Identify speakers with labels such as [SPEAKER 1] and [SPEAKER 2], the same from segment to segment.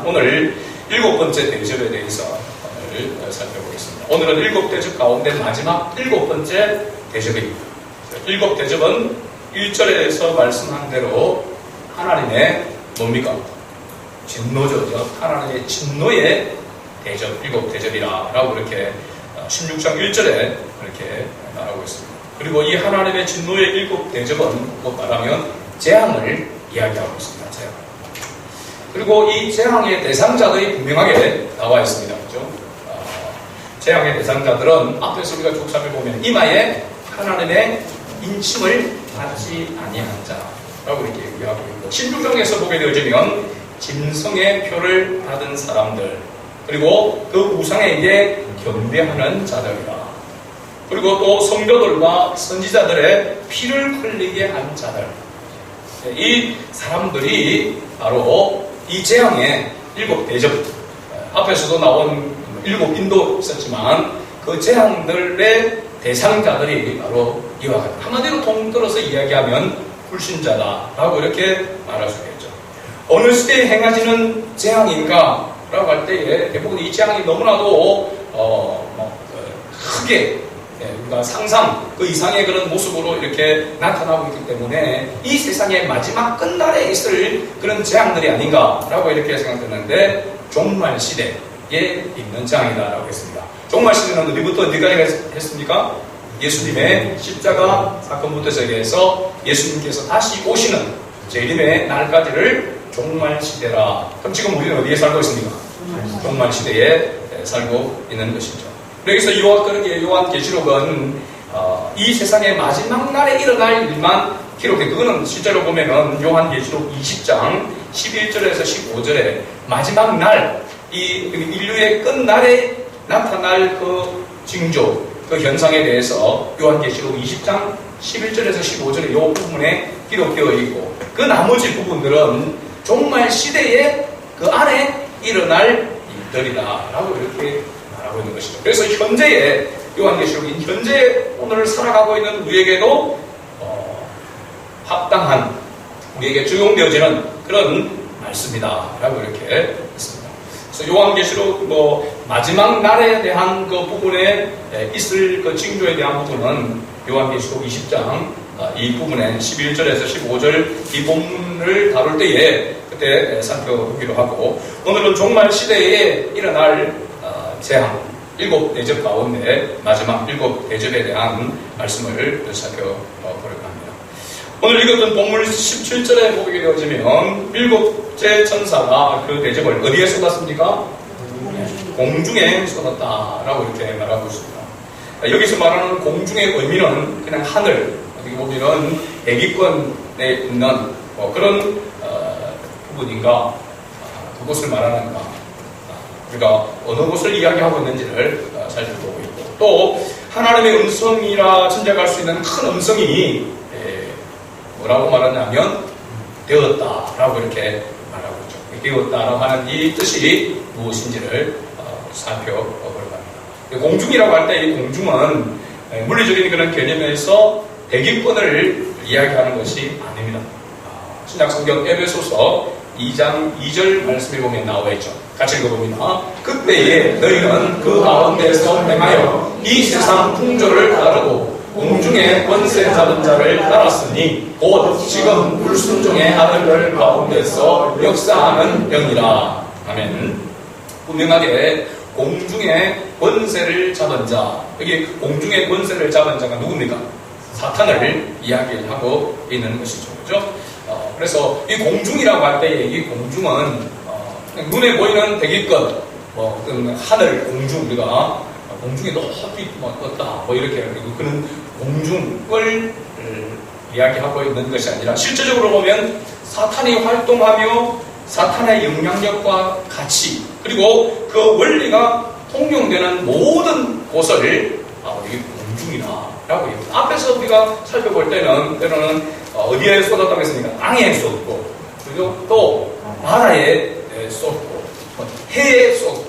[SPEAKER 1] 오늘 7번째 대접에 대해서 오늘 살펴보겠습니다. 오늘은 7대접 가운데 마지막 7번째 대접입니다. 7대접은 1절에서 말씀한 대로 하나님의 뭡니까? 진노죠. 하나님의 진노의 대접, 7대접이라고 이렇게 16장 1절에 이렇게 말하고 있습니다. 그리고 이 하나님의 진노의 7대접은 뭐 말하면 재앙을 이야기하고 있습니다. 재앙. 그리고 이 재앙의 대상자들이 분명하게 나와 있습니다. 그렇죠? 재앙의 대상자들은 앞에서 우리가 쭉 살펴보면 이마에 하나님의 인침을 받지 아니한 자라고 이렇게 얘기하고 있고 16장에서 보게 되어지면 짐승의 표를 받은 사람들 그리고 그 우상에게 경배하는 자들이다. 그리고 또 성도들과 선지자들의 피를 흘리게 한 자들 이 사람들이 바로 이 재앙의 7대접 앞에서도 나온 7인도 있었지만 그 재앙들의 대상자들이 바로 이와 같다. 한마디로 통틀어서 이야기하면 불신자다라고 이렇게 말할 수 있겠죠. 어느 시대에 행하지는 재앙인가? 라고 할 때에 대부분 이 재앙이 너무나도 크게 우리가 상상 그 이상의 그런 모습으로 이렇게 나타나고 있기 때문에 이 세상의 마지막 끝날에 있을 그런 재앙들이 아닌가라고 이렇게 생각했는데 종말 시대에 있는 재앙이다라고 했습니다. 종말 시대는 어디부터 어디까지 했습니까? 예수님의 십자가 사건부터 시작해서 예수님께서 다시 오시는 재림의 날까지를 종말 시대라. 그럼 지금 우리는 어디에 살고 있습니까? 종말 시대에 살고 있는 것이죠. 그래서 요한계시록은 이 세상의 마지막 날에 일어날 일만 기록해. 그거는 실제로 보면은 요한계시록 20장 11절에서 15절에 마지막 날, 이 인류의 끝날에 나타날 그 징조, 그 현상에 대해서 요한계시록 20장 11절에서 15절에 이 부분에 기록되어 있고 그 나머지 부분들은 종말 시대에 그 안에 일어날 일들이다라고 이렇게 말하고 있는 것이죠. 그래서 현재의 요한계시록인 현재 오늘 살아가고 있는 우리에게도 합당한 우리에게 적용되어지는 그런 말씀이다라고 이렇게 했습니다. 그래서 요한계시록 마지막 날에 대한 그 부분에 있을 그 징조에 대한 부분은 요한계시록 20장 이 부분에 11절에서 15절 이 본문을 다룰 때에 그때 살펴보기로 하고 오늘은 종말 시대에 일어날 재앙 7대접 가운데 마지막 7대접에 대한 말씀을 살펴보려고 합니다. 오늘 읽었던 본문 17절에 보게 되어지면 7째 천사가 그 대접을 어디에 쏟았습니까? 공중에 쏟았다라고 이렇게 말하고 있습니다. 여기서 말하는 공중의 의미는 그냥 하늘, 어떻게 보면은 대기권에 있는 그런 부분인가, 그곳을 말하는가, 우리가 어느 곳을 이야기하고 있는지를 살펴보고 있고, 또 하나님의 음성이라 짐작할 수 있는 큰 음성이 뭐라고 말하냐면 되었다라고 이렇게 말하고 있죠. 되었다라고 하는 이 뜻이 무엇인지를 살펴보려고 합니다. 공중이라고 할 때 이 공중은 물리적인 그런 개념에서 대기권을 이야기하는 것이 아닙니다. 신약성경 에베소서 2장 2절 말씀에 보면 나와 있죠. 같이 읽어봅니다. 그때에 너희는 그 가운데서 행하여 이 세상 풍조를 따르고 공중의 권세 잡은 자를 따랐으니 곧 지금 불순종의 아들들 가운데서 역사하는 영이라. 아멘. 분명하게 공중의 권세를 잡은 자, 여기 공중의 권세를 잡은 자가 누굽니까? 사탄을 이야기하고 있는 것이죠. 그렇죠? 그래서 이 공중이라고 할 때에 이 공중은 눈에 보이는 대기권, 하늘, 공중, 우리가 공중에 높이 떴다, 이렇게 그런 공중을 이야기하고 있는 것이 아니라 실제적으로 보면 사탄이 활동하며 사탄의 영향력과 가치 그리고 그 원리가 통용되는 모든 곳을 여기 공중이라고 합니다. 앞에서 우리가 살펴볼 때는 어디에 쏟았다고 했습니까? 땅에 쏟고 그리고 또 바다에 쏟고 해에 쏟고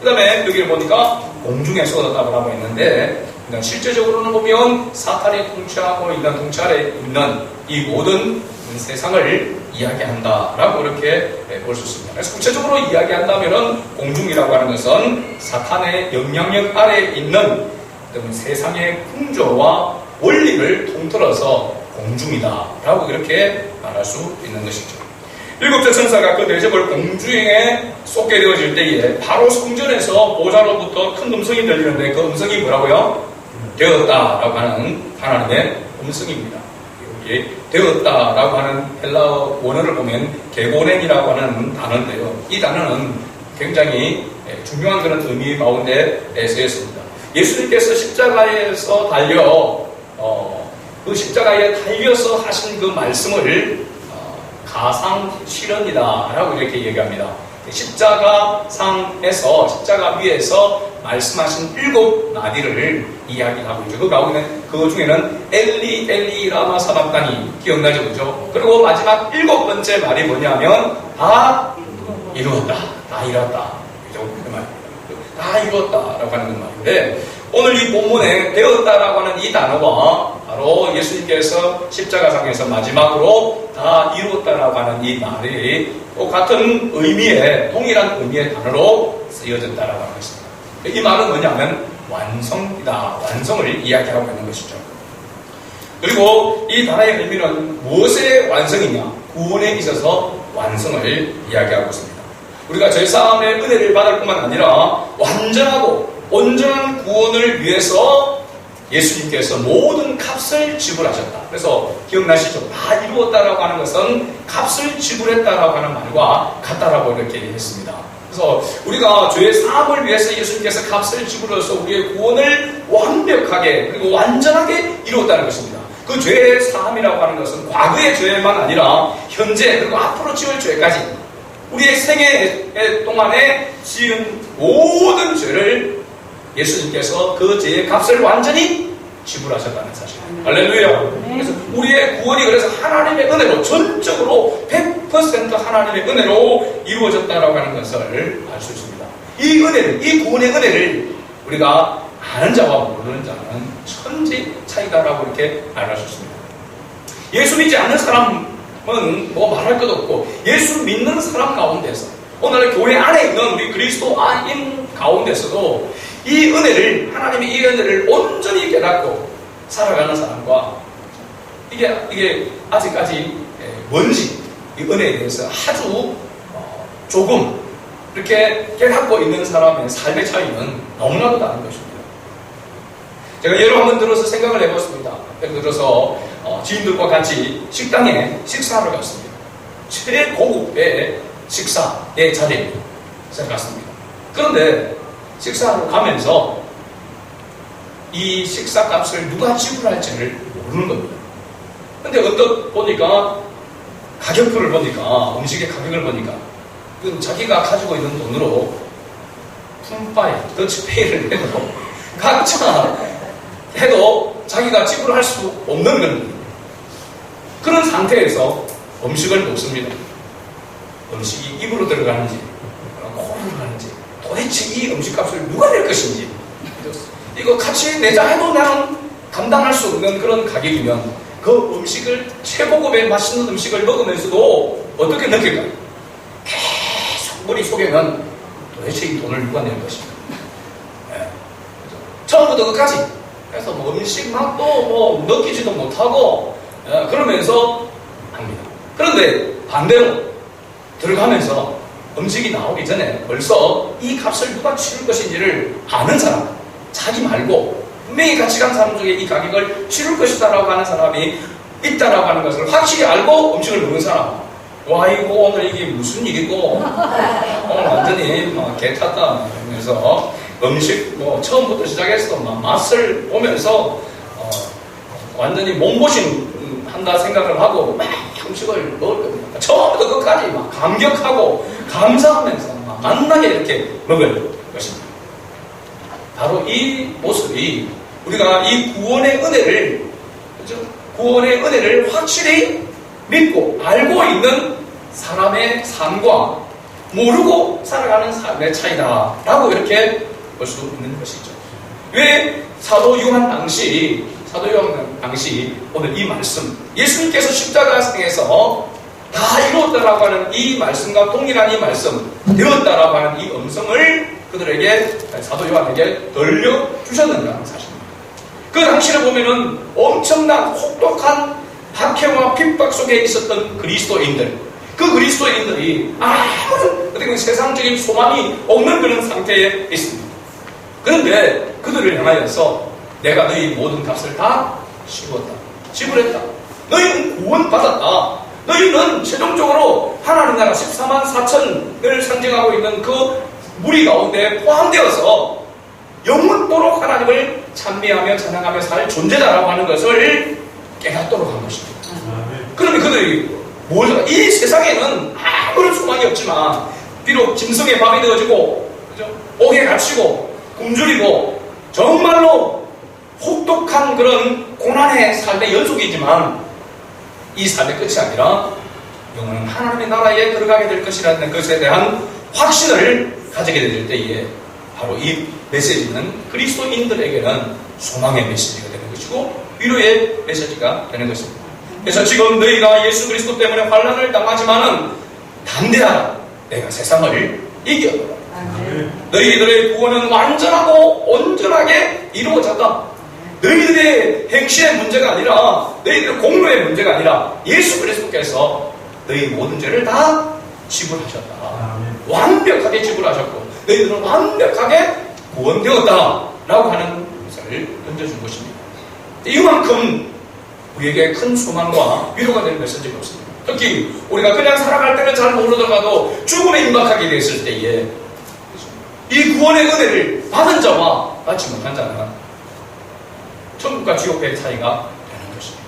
[SPEAKER 1] 그 다음에 여기를 보니까 공중에 쏟았다고 하고 있는데 실제적으로는 보면 사탄이 통치하고 있는 통치 아래 있는 이 모든 세상을 이야기한다라고 이렇게 볼 수 있습니다. 그래서 구체적으로 이야기한다면은 공중이라고 하는 것은 사탄의 영향력 아래에 있는 세상의 풍조와 원리를 통틀어서 공중이다라고 이렇게 말할 수 있는 것이죠. 일곱째 천사가 그 대접을 공중에 쏟게 되어질 때에 바로 성전에서 보좌로부터 큰 음성이 들리는데 그 음성이 뭐라고요? 되었다라고 하는 하나님의 음성입니다. 여기 되었다라고 하는 헬라어 원어를 보면 게고넨이라고 하는 단어인데요. 이 단어는 굉장히 중요한 그런 의미 가운데 쓰였습니다. 예수님께서 십자가에서 그 십자가에 달려서 하신 그 말씀을 가상 실현이다라고 이렇게 얘기합니다. 십자가상에서 십자가 위에서 말씀하신 7 나디를 이야기하고 있죠. 그 중에는 엘리 엘리 라마 사박다니 기억나죠, 그죠? 그리고 마지막 7번째 말이 뭐냐면 다 이루었다, 다 이뤘다, 그죠? 그 말입니다. 다 이루었다라고 하는 말인데 오늘 이 본문에 되었다라고 하는 이 단어가 바로 예수님께서 십자가상에서 마지막으로 다 이루었다라고 하는 이 말이 똑같은 의미의 동일한 의미의 단어로 쓰여졌다라고 하는 것입니다. 이 말은 뭐냐면 완성이다, 완성을 이야기하고 있는 것이죠. 그리고 이 단어의 의미는 무엇의 완성이냐? 구원에 있어서 완성을 이야기하고 있습니다. 우리가 죄사함의 은혜를 받을 뿐만 아니라 완전하고 온전한 구원을 위해서 예수님께서 모든 값을 지불하셨다. 그래서 기억나시죠? 다 이루었다라고 하는 것은 값을 지불했다라고 하는 말과 같다라고 이렇게 했습니다. 그래서 우리가 죄의 사함을 위해서 예수님께서 값을 지불해서 우리의 구원을 완벽하게 그리고 완전하게 이루었다는 것입니다. 그 죄의 사함이라고 하는 것은 과거의 죄만 아니라 현재 그리고 앞으로 지을 죄까지 우리의 생애 동안에 지은 모든 죄를 예수님께서 그 죄의 값을 완전히 지불하셨다는 사실. 할렐루야. 그래서 우리의 구원이 그래서 하나님의 은혜로 전적으로 100% 하나님의 은혜로 이루어졌다라고 하는 것을 알 수 있습니다. 이 은혜를, 이 구원의 은혜를 우리가 아는 자와 모르는 자는 천지 차이다라고 이렇게 알할 수 있습니다. 예수 믿지 않는 사람은 뭐 말할 것도 없고 예수 믿는 사람 가운데서 오늘 교회 안에 있는 우리 그리스도인 가운데서도 이 은혜를, 하나님의 이 은혜를 온전히 깨닫고 살아가는 사람과 이게 아직까지 뭔지 이 은혜에 대해서 아주 조금 이렇게 깨닫고 있는 사람의 삶의 차이는 너무나도 다른 것입니다. 제가 예로 한번 들어서 생각을 해봤습니다. 예를 들어서 지인들과 같이 식당에 식사를 갔습니다. 최고급의 식사의 자리에 갔습니다. 그런데 식사하러 가면서 이 식사값을 누가 지불할지를 모르는 겁니다. 근데 언뜻 보니까 가격표를 보니까 음식의 가격을 보니까 자기가 가지고 있는 돈으로 푼파이, 더치페이를 해도 각자 해도 자기가 지불할 수 없는 그런 상태에서 음식을 먹습니다. 음식이 입으로 들어가는지 코로 들어가는지 도대체 이 음식값을 누가 낼 것인지 이거 같이 내자 해도 나는 감당할 수 없는 그런 가격이면 그 음식을 최고급의 맛있는 음식을 먹으면서도 어떻게 느낄까요? 계속 머릿속에는 도대체 이 돈을 누가 낼 것인가. 네. 처음부터 끝까지 그래서 뭐 음식 맛도 뭐 느끼지도 못하고 그러면서 합니다. 그런데 반대로 들어가면서 음식이 나오기 전에 벌써 이 값을 누가 치를 것인지를 아는 사람, 자기 말고 분명히 같이 간 사람 중에 이 가격을 치를 것이다라고 하는 사람이 있다라고 하는 것을 확실히 알고 음식을 먹는 사람. 와, 이거 오늘 이게 무슨 일이고 오늘 완전히 막 개탔다 이러면서 음식 뭐 처음부터 시작해서 막 맛을 보면서 완전히 몸보신 한다 생각을 하고 막 음식을 먹을 겁니다. 처음부터 끝까지 막 감격하고 감사하면서 막 만나게 이렇게 먹을 것입니다. 바로 이 모습이 우리가 이 구원의 은혜를, 그죠? 구원의 은혜를 확실히 믿고 알고 있는 사람의 삶과 모르고 살아가는 삶의 차이다라고 이렇게 볼 수 있는 것이죠. 왜 사도 요한 당시 사도 요한 당시 오늘 이 말씀, 예수님께서 십자가상에서 다 이루었다라고 하는 이 말씀과 동일한 이 말씀, 되었다라고 하는 이 음성을 그들에게, 사도 요한에게 들려주셨는가 사실입니다. 그 당시를 보면은 엄청난 혹독한 박해와 핍박 속에 있었던 그리스도인들, 그 그리스도인들이 아무런 어떻게 세상적인 소망이 없는 그런 상태에 있습니다. 그런데 그들을 향하여서 내가 너희 모든 값을 다 지불했다. 너희는 구원받았다. 너희는 최종적으로 하나님 나라 14만 4천을 상징하고 있는 그 무리 가운데 포함되어서 영원토록 하나님을 찬미하며 찬양하며 살 존재다라고 하는 것을 깨닫도록 한 것입니다. 그러면 그들이 이 세상에는 아무런 소망이 없지만 비록 짐승의 밥이 되어지고 옥에 갇히고 굶주리고 정말로 혹독한 그런 고난의 삶의 연속이지만 이 삶의 끝이 아니라 영원한 하나님의 나라에 들어가게 될 것이라는 것에 대한 확신을 가지게 될 때에 바로 이 메시지는 그리스도인들에게는 소망의 메시지가 되는 것이고 위로의 메시지가 되는 것입니다. 그래서 지금 너희가 예수 그리스도 때문에 환난을 당하지만은 담대하라. 내가 세상을 이겨버려. 너희들의 구원은 완전하고 온전하게 이루어졌다. 너희들의 행실의 문제가 아니라 너희들의 공로의 문제가 아니라 예수 그리스도께서 너희 모든 죄를 다 지불하셨다. 완벽하게 지불하셨고 너희들은 완벽하게 구원되었다 라고 하는 것을 던져준 것입니다. 이만큼 우리에게 큰 소망과 위로가 되는 메시지가 없습니다. 특히 우리가 그냥 살아갈 때는 잘 모르더라도 죽음에 임박하게 됐을 때에 이 구원의 은혜를 받은 자와 받지 못한 자는 천국과 지옥의 차이가 되는 것입니다.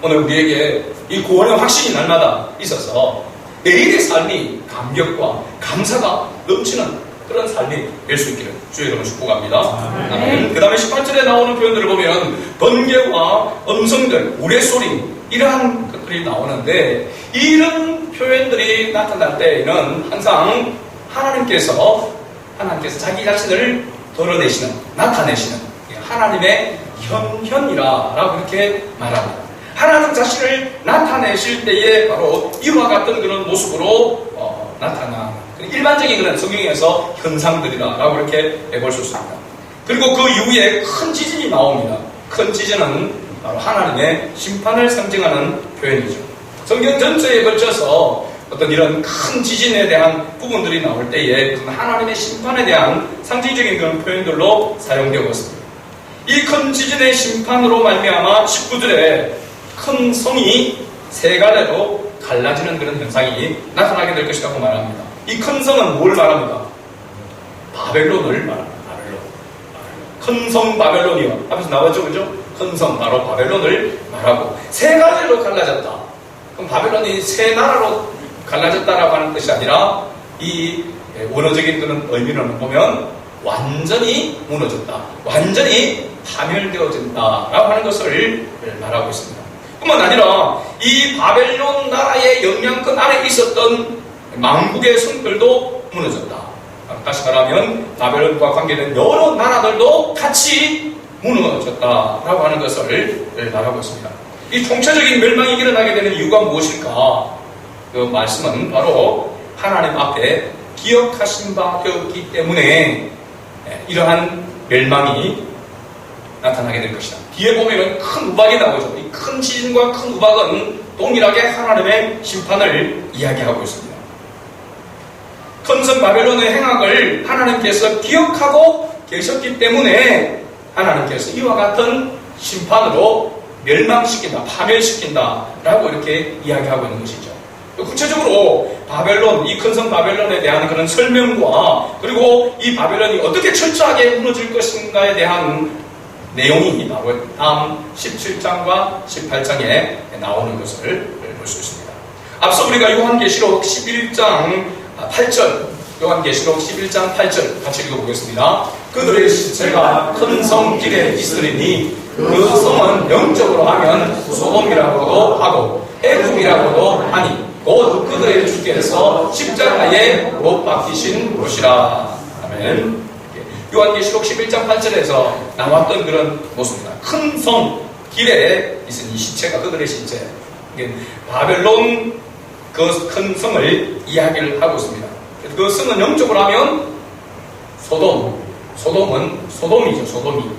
[SPEAKER 1] 오늘 우리에게 이 구원의 확신이 날마다 있어서 내일의 삶이 감격과 감사가 넘치는 그런 삶이 될 수 있기를 주의 이름으로 축복합니다. 그 다음에 18절에 나오는 표현들을 보면 번개와 음성들, 우레소리 이러한 것들이 나오는데 이런 표현들이 나타날 때에는 항상 하나님께서 자기 자신을 드러내시는, 나타내시는 하나님의 현현이라고 이렇게 말합니다. 하나님 자신을 나타내실 때에 바로 이와 같은 그런 모습으로 나타나는 일반적인 그런 성경에서 현상들이라고 이렇게 볼 수 있습니다. 그리고 그 이후에 큰 지진이 나옵니다. 큰 지진은 바로 하나님의 심판을 상징하는 표현이죠. 성경 전체에 걸쳐서 어떤 이런 큰 지진에 대한 부분들이 나올 때에 하나님의 심판에 대한 상징적인 그런 표현들로 사용되고 있습니다. 이 큰 지진의 심판으로 말미암아 19절에 큰 성이 세 갈래로 갈라지는 그런 현상이 나타나게 될 것이라고 말합니다. 이 큰 성은 뭘 말합니까? 바벨론을 말합니다. 큰 성 바벨론이요. 앞에서 나왔죠, 그죠? 큰 성 바로 바벨론을 말하고 세 갈래로 갈라졌다. 그럼 바벨론이 세 나라로 갈라졌다라고 하는 뜻이 아니라 이 원어적인 그런 의미를 보면 완전히 무너졌다. 완전히 파멸되어진다라고 하는 것을 말하고 있습니다. 뿐만 아니라 이 바벨론 나라의 영향권 아래 있었던 망국의 성들도 무너졌다. 다시 말하면 바벨론과 관계된 여러 나라들도 같이 무너졌다라고 하는 것을 말하고 있습니다. 이 총체적인 멸망이 일어나게 되는 이유가 무엇일까? 그 말씀은 바로 하나님 앞에 기억하신 바 되었기 때문에 이러한 멸망이 나타나게 될 것이다. 뒤에 보면 큰 우박이 나오죠. 이 큰 지진과 큰 우박은 동일하게 하나님의 심판을 이야기하고 있습니다. 큰 성 바벨론의 행악을 하나님께서 기억하고 계셨기 때문에 하나님께서 이와 같은 심판으로 멸망시킨다, 파멸시킨다 라고 이렇게 이야기하고 있는 것이죠. 구체적으로 바벨론, 이 큰 성 바벨론에 대한 그런 설명과 그리고 이 바벨론이 어떻게 철저하게 무너질 것인가에 대한 내용이 바로 다음 17장과 18장에 나오는 것을 볼 수 있습니다. 앞서 우리가 요한계시록 11장 8절, 요한계시록 11장 8절 같이 읽어보겠습니다. 그들의 시체가 큰 성 길에 있으리니 그 성은 영적으로 하면 소돔이라고도 하고 에돔이라고도 하니 곧 그들의 주께서 십자가에 못 박히신 곳이라. 아멘. 요한계시록 11장 8절에서 나왔던 그런 모습입니다. 큰 성 길에 있은 이 시체가 그들의 시체. 바벨론 그 큰 성을 이야기를 하고 있습니다. 그 성은 영적으로 하면 소돔은 소돔이죠. 소돔이.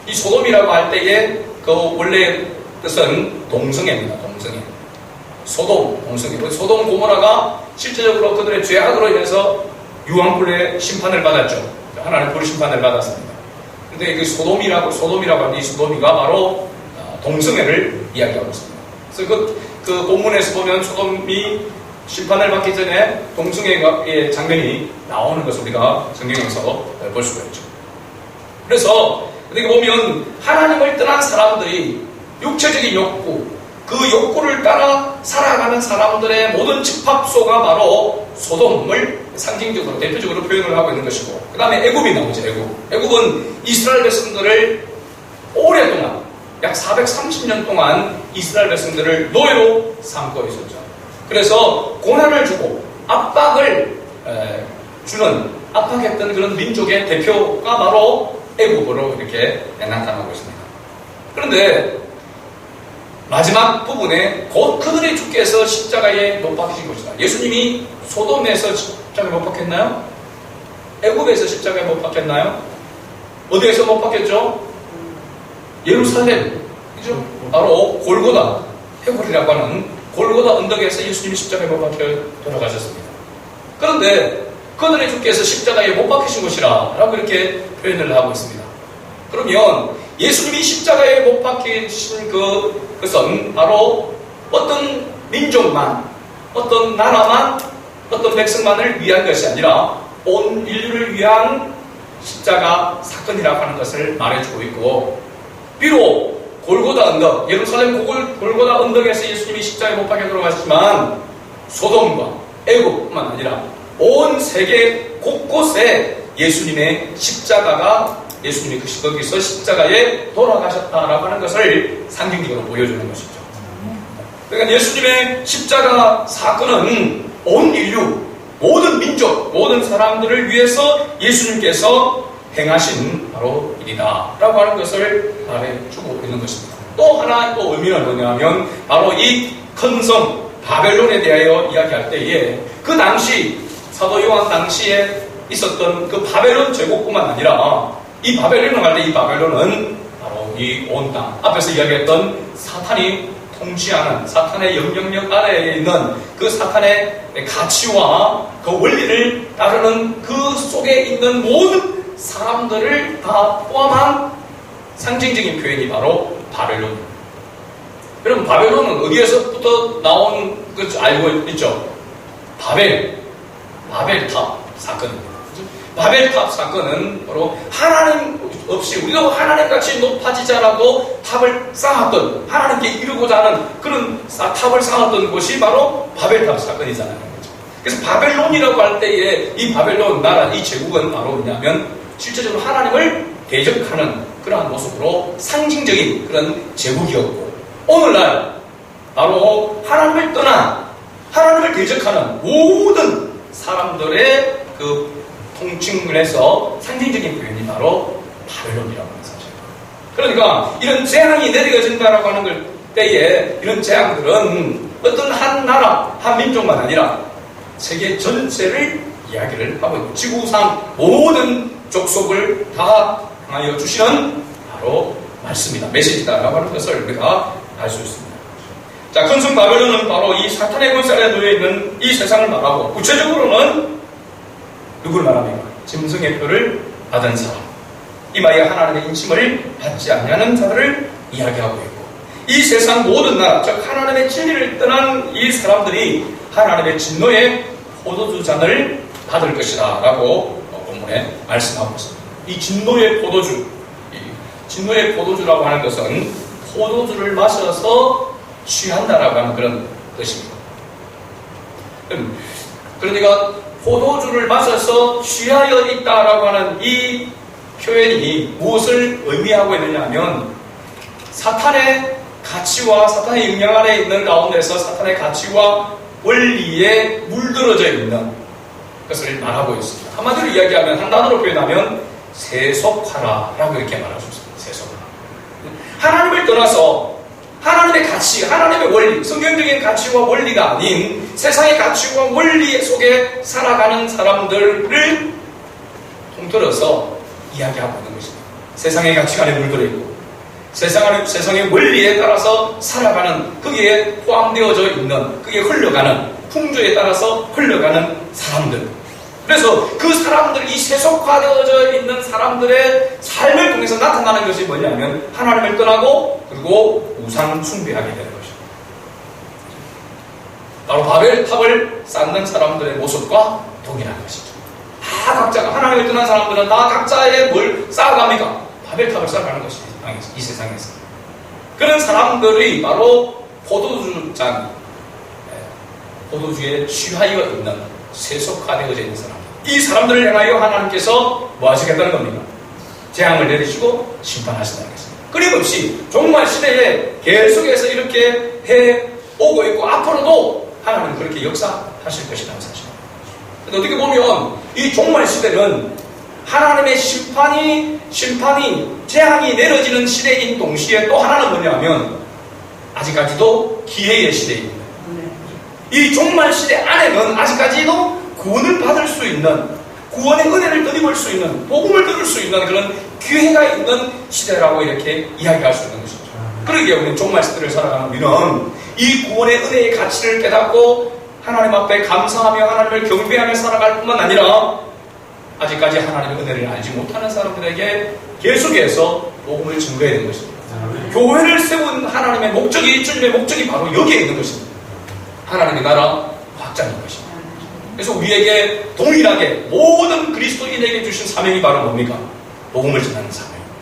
[SPEAKER 1] 이 소돔이라고 할 때에 그 원래 뜻은 동성애입니다. 동성애. 소돔, 동성애. 소돔 고모라가 실제적으로 그들의 죄악으로 인해서 유황불의 심판을 받았죠. 하나님의 불 심판을 받았습니다. 근데 그 소돔이라고 하는 이 소돔이가 바로 동성애를 이야기하고 있습니다. 그래서 그 본문에서 보면 소돔이 심판을 받기 전에 동성애의 장면이 나오는 것을 우리가 성경에서 볼 수가 있죠. 그래서 어떻게 보면 하나님을 떠난 사람들이 육체적인 욕구, 그 욕구를 따라 살아가는 사람들의 모든 집합소가 바로 소돔을 상징적으로 대표적으로 표현을 하고 있는 것이고, 그 다음에 애굽이 나오죠. 애굽은 이스라엘 백성들을 오랫동안 약 430년 동안 이스라엘 백성들을 노예로 삼고 있었죠. 그래서 고난을 주고 압박을 압박했던 그런 민족의 대표가 바로 애굽으로 이렇게 나타나고 있습니다. 그런데 마지막 부분에 곧 그들의 주께서 십자가에 못 박히신 것이다. 예수님이 소돔에서 십자가에 못 박혔나요? 애굽에서 십자가에 못 박혔나요? 어디에서 못 박혔죠? 예루살렘, 그죠? 바로 골고다, 해골이라고 하는 골고다 언덕에서 예수님이 십자가에 못 박혀 돌아가셨습니다. 그런데 그들의 주께서 십자가에 못 박히신 것이라 라고 이렇게 표현을 하고 있습니다. 그러면 예수님이 십자가에 못 박히신 그것은 바로 어떤 민족만, 어떤 나라만, 어떤 백성만을 위한 것이 아니라 온 인류를 위한 십자가 사건이라고 하는 것을 말해주고 있고, 비록 골고다 언덕, 예루살렘 골고다 언덕에서 예수님이 십자가에 못 박혀 돌아가셨지만 소돔과 애굽뿐만 아니라 온 세계 곳곳에 예수님의 십자가가, 예수님이 거기서 십자가에 돌아가셨다라고 하는 것을 상징적으로 보여주는 것이죠. 그러니까 예수님의 십자가 사건은 온 인류, 모든 민족, 모든 사람들을 위해서 예수님께서 행하신 바로 일이다 라고 하는 것을 말해주고 있는 것입니다. 또 하나 또 의미는 뭐냐면 바로 이 큰 성 바벨론에 대하여 이야기할 때에 그 당시 사도 요한 당시에 있었던 그 바벨론 제국뿐만 아니라 이 바벨론을 할 때 이 바벨론은 바로 이 온 땅, 앞에서 이야기했던 사탄이 통치하는, 사탄의 영향력 아래에 있는 그 사탄의 가치와 그 원리를 따르는 그 속에 있는 모든 사람들을 다 포함한 상징적인 표현이 바로 바벨론입니다. 여러분, 바벨론은 어디에서부터 나온 거 알고 있죠? 바벨탑 사건입니다. 바벨탑 사건은 바로 하나님 없이 우리가 하나님같이 높아지자라고 탑을 쌓았던, 하나님께 이루고자 하는 그런 탑을 쌓았던 곳이 바로 바벨탑 사건이잖아요. 그래서 바벨론이라고 할 때에 이 바벨론 나라, 이 제국은 바로 뭐냐면 실제적으로 하나님을 대적하는 그러한 모습으로 상징적인 그런 제국이었고, 오늘날 바로 하나님을 떠난, 하나님을 대적하는 모든 사람들의 그 통칭을 해서 상징적인 표현이 바로 바벨론이라고 하는 사실입니다. 그러니까 이런 재앙이 내려진다라고 하는 걸 때에 이런 재앙들은 어떤 한 나라, 한 민족만 아니라 세계 전체를 이야기를 하고 있고, 지구상 모든 족속을 다 향하여 주시는 바로 말씀이다, 메시지다라고 하는 것을 우리가 알 수 있습니다. 자, 큰 성 바벨론은 바로 이 사탄의 권세 아래 놓여 있는 이 세상을 말하고, 구체적으로는 누구를 말합니까? 짐승의 표를 받은 사람, 이마에 하나님의 인침을 받지 않냐는 자들을 이야기하고 있고, 이 세상 모든 나라, 즉 하나님의 진리를 떠난 이 사람들이 하나님의 진노의 포도주 잔을 받을 것이다 라고 본문에 말씀하고 있습니다. 이 진노의 포도주, 진노의 포도주라고 하는 것은 포도주를 마셔서 취한다라고 하는 그런 뜻입니다. 그러니까 포도주를 마셔서 취하여 있다라고 하는 이 표현이 무엇을 의미하고 있느냐 하면, 사탄의 가치와 사탄의 영향 아래 있는 가운데서 사탄의 가치와 원리에 물들어져 있는, 것을 말하고 있습니다. 한마디로 이야기하면, 한 단어로 표현하면 세속화라라고 이렇게 말할 수 있습니다. 세속화. 하나님을 떠나서 하나님의 가치, 하나님의 원리, 성경적인 가치와 원리가 아닌 세상의 가치와 원리 속에 살아가는 사람들을 통틀어서 이야기하고 있는 것입니다. 세상의 가치관에 물들어 있고 세상의 원리에 따라서 살아가는, 거기에 포함되어져 있는, 그게 흘러가는, 풍조에 따라서 흘러가는 사람들. 그래서 그 사람들, 이 세속화되어져 있는 사람들의 삶을 통해서 나타나는 것이 뭐냐면 하나님을 떠나고 그리고 우상 숭배하게 되는 것입니다. 바로 바벨탑을 쌓는 사람들의 모습과 동일한 것이죠. 다 각자가, 하나님을 떠난 사람들은 다 각자의 뭘 쌓아갑니까? 바벨탑을 쌓아가는 것이 이 세상에서. 그런 사람들이 바로 포도주에 취하여 있는, 세속화되어져 있는 사람. 이 사람들을 향하여 하나님께서 뭐 하시겠다는 겁니까? 재앙을 내리시고 심판하신다는 것입니다. 끊임없이 종말 시대에 계속해서 이렇게 해오고 있고 앞으로도 하나님은 그렇게 역사하실 것이라는 사실입니다. 어떻게 보면 이 종말 시대는 하나님의 심판이 재앙이 내려지는 시대인 동시에 또 하나는 뭐냐면 아직까지도 기회의 시대입니다. 이 종말 시대 안에는 아직까지도 구원을 받을 수 있는, 구원의 은혜를 드리볼 수 있는, 복음을 들을 수 있는 그런 기회가 있는 시대라고 이렇게 이야기할 수 있는 것이죠. 그러기에 우리는 종말 시대를 살아가는 우리는 이 구원의 은혜의 가치를 깨닫고 하나님 앞에 감사하며 하나님을 경배하며 살아갈 뿐만 아니라 아직까지 하나님의 은혜를 알지 못하는 사람들에게 계속해서 복음을 증거해야 되는 것입니다. 교회를 세운 하나님의 목적이, 주님의 목적이 바로 여기에 있는 것입니다. 하나님의 나라 확장인 것입니다. 그래서 우리에게 동일하게 모든 그리스도인에게 주신 사명이 바로 뭡니까? 복음을 전하는 사명입니다.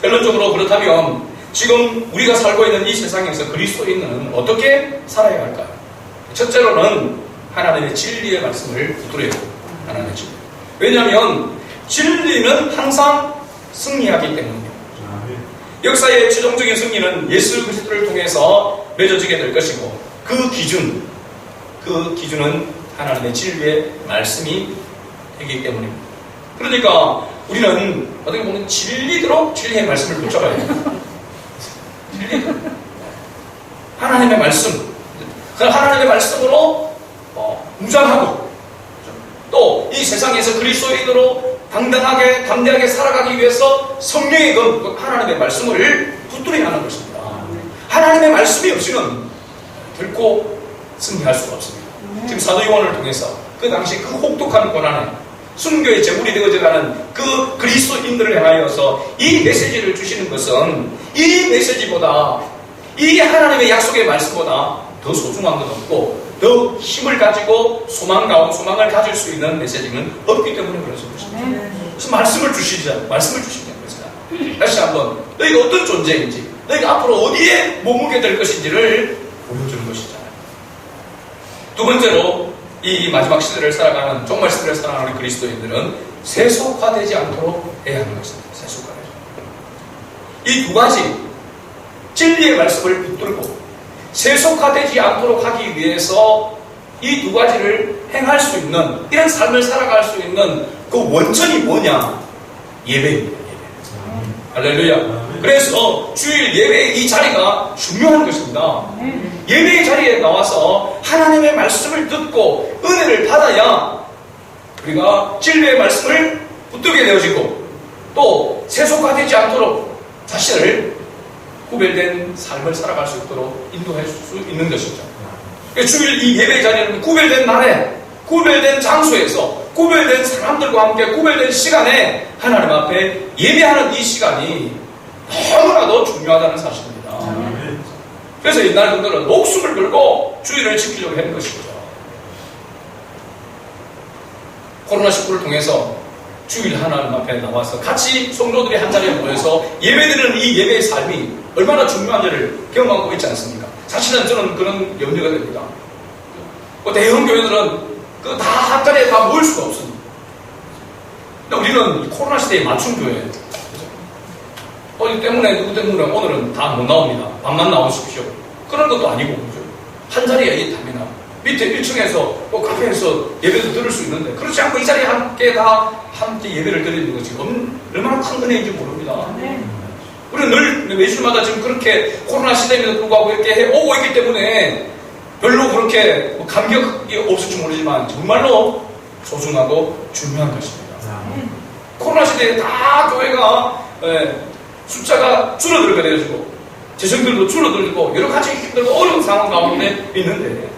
[SPEAKER 1] 결론적으로 그렇다면 지금 우리가 살고 있는 이 세상에서 그리스도인은 어떻게 살아야 할까요? 첫째로는 하나님의 진리의 말씀을 붙들어야 합니다. 하나님의 진리. 왜냐하면 진리는 항상 승리하기 때문입니다. 역사의 최종적인 승리는 예수 그리스도를 통해서 맺어지게 될 것이고 그 기준은 하나님의 진리의 말씀이 되기 때문입니다. 그러니까 우리는 어떻게 보면 진리대로 진리의 말씀을 붙잡아야 됩니다. 진리대로. 하나님의 말씀. 그 하나님의 말씀으로 무장하고 또 이 세상에서 그리스도인으로 당당하게 담대하게 살아가기 위해서 성령의 그 하나님의 말씀을 붙들어야 하는 것입니다. 하나님의 말씀이 없이는 결코 승리할 수가 없습니다. 지금 사도 요한을 통해서 그 당시 그 혹독한 고난에 순교의 제물이 되어져가는 그 그리스도인들을 향하여서 이 메시지를 주시는 것은 이 메시지보다, 이 하나님의 약속의 말씀보다 더 소중한 건 없고 더 힘을 가지고 소망을 가질 수 있는 메시지는 없기 때문에 그렇습니다. 그래서 말씀을 주시자는 것이다. 다시 한번 너희가 어떤 존재인지, 너희가 앞으로 어디에 머물게 될 것인지를 보여주는 것이잖아요. 두 번째로 이 마지막 시대를 살아가는, 종말 시대를 살아가는 그리스도인들은 세속화되지 않도록 해야 하는 것입니다. 세속화되지. 이 두 가지 진리의 말씀을 붙들고 세속화되지 않도록 하기 위해서 이 두 가지를 행할 수 있는, 이런 삶을 살아갈 수 있는 그 원천이 뭐냐? 예배입니다. 예배. 할렐루야. 그래서 주일 예배의 이 자리가 중요한 것입니다. 예배의 자리에 나와서 하나님의 말씀을 듣고 은혜를 받아야 우리가 진리의 말씀을 붙들게 되어지고 또 세속화되지 않도록 자신을 구별된 삶을 살아갈 수 있도록 인도할 수 있는 것이죠. 주일 이 예배 자리는 구별된 날에, 구별된 장소에서, 구별된 사람들과 함께 구별된 시간에 하나님 앞에 예배하는 이 시간이 너무나도 중요하다는 사실입니다. 그래서 옛날 분들은 목숨을 걸고 주일을 지키려고 하는 것이죠. 코로나19를 통해서 주일 하나님 앞에 나와서 같이 성도들이 한자리에 모여서 예배드리는 이 예배의 삶이 얼마나 중요한지를 경험하고 있지 않습니까? 사실은 저는 그런 염려가 됩니다. 대형 교회들은 그 다 한자리에 다 모일 수가 없습니다. 근데 우리는 코로나 시대에 맞춤 교회예요. 어디 때문에 누구 때문에 오늘은 다 못 나옵니다. 밤만 나오십시오. 그런 것도 아니고 그죠? 한자리에 이 답이 나옵니다. 밑에 1층에서 또 카페에서 예배도 들을 수 있는데 그렇지 않고 이 자리에 함께 예배를 드리는 것이 얼마나 큰 은혜인지 모릅니다. 우리는 늘 매주마다 지금 그렇게 코로나 시대임에도 불구하고 이렇게 오고 있기 때문에 별로 그렇게 감격이 없을지 모르지만 정말로 소중하고 중요한 것입니다. 코로나 시대에 다 교회가 숫자가 줄어들게 되어지고 재정들도 줄어들고 여러 가지 힘들고 어려운 상황 가운데 있는데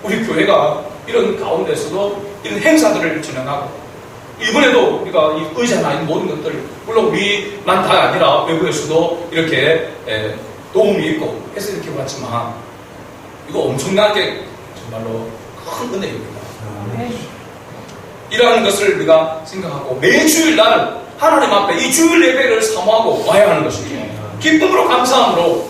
[SPEAKER 1] 우리 교회가 이런 가운데서도 이런 행사들을 진행하고 이번에도 우리가 이 의자나 이 모든 것들 물론 우리만 다 아니라 외부에서도 이렇게 도움이 있고 해서 이렇게 왔지만 이거 엄청나게 정말로 큰 은혜입니다. 이러한 것을 우리가 생각하고 매주일날 하나님 앞에 이 주일 예배를 사모하고 와야 하는 것이죠. 기쁨으로 감사함으로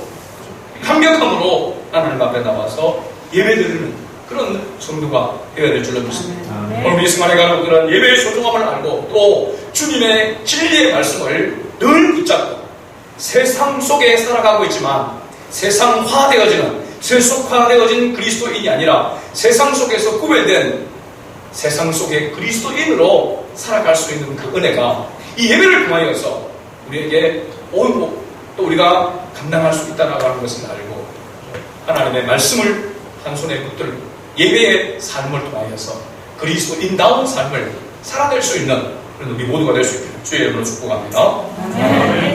[SPEAKER 1] 감격함으로 하나님 앞에 나와서 예배드리는 그런 성도가 되어야 될 줄로 믿습니다. 오늘 이 순간에 가는 그런 예배의 소중함을 알고 또 주님의 진리의 말씀을 늘 붙잡고 세상 속에 살아가고 있지만 세상화되어진 그리스도인이 아니라 세상 속에서 구별된 세상 속의 그리스도인으로 살아갈 수 있는 그 은혜가 이 예배를 통하여서 우리에게 또 우리가 감당할 수 있다는 것을 알고 하나님의 말씀을 한 손에 붙들고 예배의 삶을 통하여서 그리스도인다운 삶을 살아낼 수 있는 그런 우리 모두가 될 수 있기를 주의 이름으로 축복합니다.